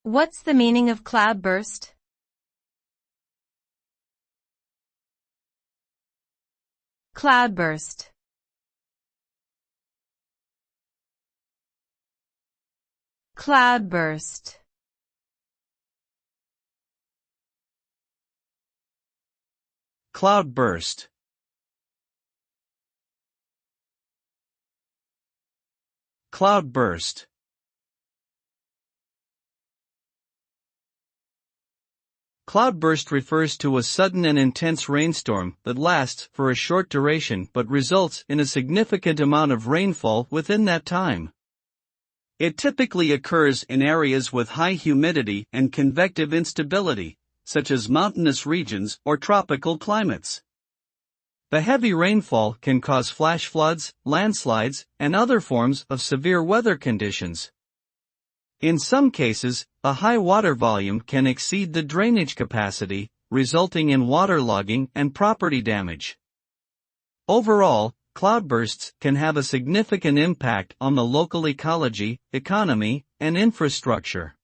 What's the meaning of cloudburst? Cloudburst. Cloudburst. Cloudburst. Cloudburst. Cloudburst refers to a sudden and intense rainstorm that lasts for a short duration but results in a significant amount of rainfall within that time. It typically occurs in areas with high humidity and convective instability, such as mountainous regions or tropical climates. The heavy rainfall can cause flash floods, landslides, and other forms of severe weather conditions. In some cases, a high water volume can exceed the drainage capacity, resulting in waterlogging and property damage. Overall, cloudbursts can have a significant impact on the local ecology, economy, and infrastructure.